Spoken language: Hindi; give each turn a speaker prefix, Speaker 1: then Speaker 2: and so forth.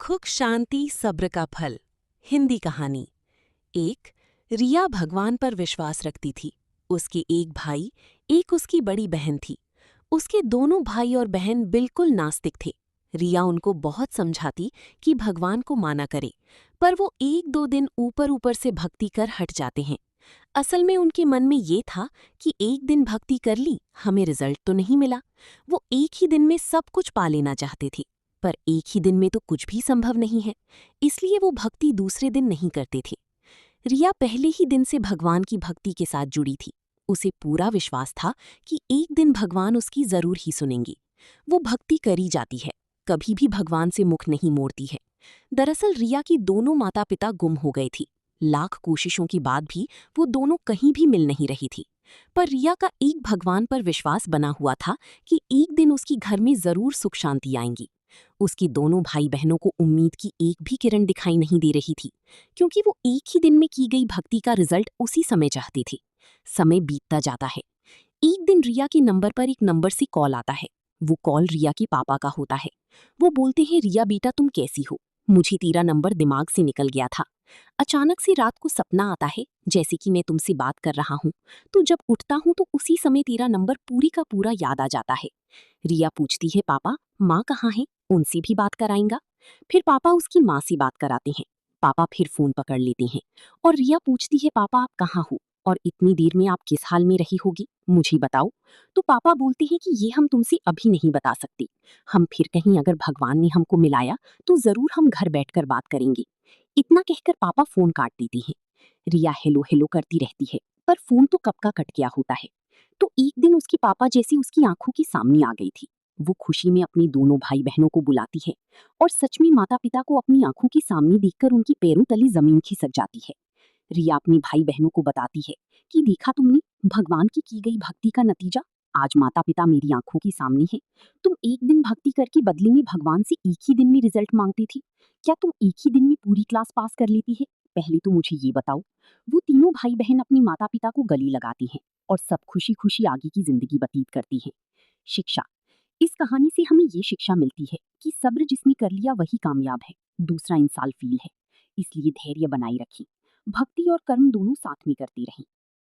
Speaker 1: सुख शांति सब्र का फल। हिंदी कहानी। एक रिया भगवान पर विश्वास रखती थी। उसके एक भाई, एक उसकी बड़ी बहन थी। उसके दोनों भाई और बहन बिल्कुल नास्तिक थे। रिया उनको बहुत समझाती कि भगवान को माना करे, पर वो एक दो दिन ऊपर ऊपर से भक्ति कर हट जाते हैं। असल में उनके मन में ये था कि एक दिन भक्ति कर ली, हमें रिजल्ट तो नहीं मिला। वो एक ही दिन में सब कुछ पा लेना चाहते थे, पर एक ही दिन में तो कुछ भी संभव नहीं है, इसलिए वो भक्ति दूसरे दिन नहीं करते थे। रिया पहले ही दिन से भगवान की भक्ति के साथ जुड़ी थी। उसे पूरा विश्वास था कि एक दिन भगवान उसकी जरूर ही सुनेंगी। वो भक्ति करी जाती है, कभी भी भगवान से मुख नहीं मोड़ती है। दरअसल रिया की दोनों माता पिता गुम हो गए थी। लाख कोशिशों के बाद भी वो दोनों कहीं भी मिल नहीं रही थी। पर रिया का एक भगवान पर विश्वास बना हुआ था कि एक दिन उसकी घर में जरूर सुख शांति आएंगी। उसकी दोनों भाई बहनों को उम्मीद की एक भी किरण दिखाई नहीं दे रही थी, क्योंकि वो एक ही दिन में की गई भक्ति का रिजल्ट उसी समय चाहती थी। समय बीतता जाता है। एक दिन रिया के नंबर पर एक नंबर से कॉल आता है। वो कॉल रिया के पापा का होता है। वो बोलते हैं, रिया बेटा तुम कैसी हो? मुझे तेरा नंबर दिमाग से निकल गया था। अचानक से रात को सपना आता है जैसे कि मैं तुमसे बात कर रहा हूँ। तो जब उठता हूँ तो उसी समय तेरा नंबर पूरी का पूरा याद आ जाता है। रिया पूछती है, पापा माँ कहाँ है? उनसे भी बात कराएंगा? फिर पापा उसकी माँ से बात कराते हैं। पापा फिर फोन पकड़ लेते हैं और रिया पूछती है, पापा आप कहाँ हो और इतनी देर में आप किस हाल में रही होगी, मुझे बताओ। तो पापा बोलते हैं कि ये हम तुमसे अभी नहीं बता सकते। हम फिर कहीं अगर भगवान ने हमको मिलाया तो जरूर हम घर बैठकर बात करेंगे। इतना कहकर पापा फोन काट देते हैं। रिया हेलो हेलो करती रहती है, पर फोन तो कब का कट गया होता है। तो एक दिन उसके पापा जैसी उसकी आंखों के सामने आ गई थी। वो खुशी में अपनी दोनों भाई बहनों को बुलाती है और सच में माता पिता को अपनी आंखों के सामने देखकर उनकी पैरों तले जमीन खिसक जाती है। रिया अपनी भाई बहनों को बताती है कि देखा तुमने, भगवान की गई भक्ति का नतीजा। आज माता पिता मेरी आंखों के सामने है। तुम एक दिन भक्ति करके बदले में भगवान से एक ही दिन में रिजल्ट मांगती थी। क्या तुम एक ही दिन में पूरी क्लास पास कर लेती है? पहले तो मुझे ये बताओ। वो तीनों भाई बहन अपनी माता पिता को गले लगाती हैं और सब खुशी खुशी आगे की जिंदगी व्यतीत करती हैं। शिक्षा। इस कहानी से हमें ये शिक्षा मिलती है कि सब्र जिसने कर लिया वही कामयाब है, दूसरा इंसान फेल है। इसलिए धैर्य बनाए रखें, भक्ति और कर्म दोनों साथ में करते रहें।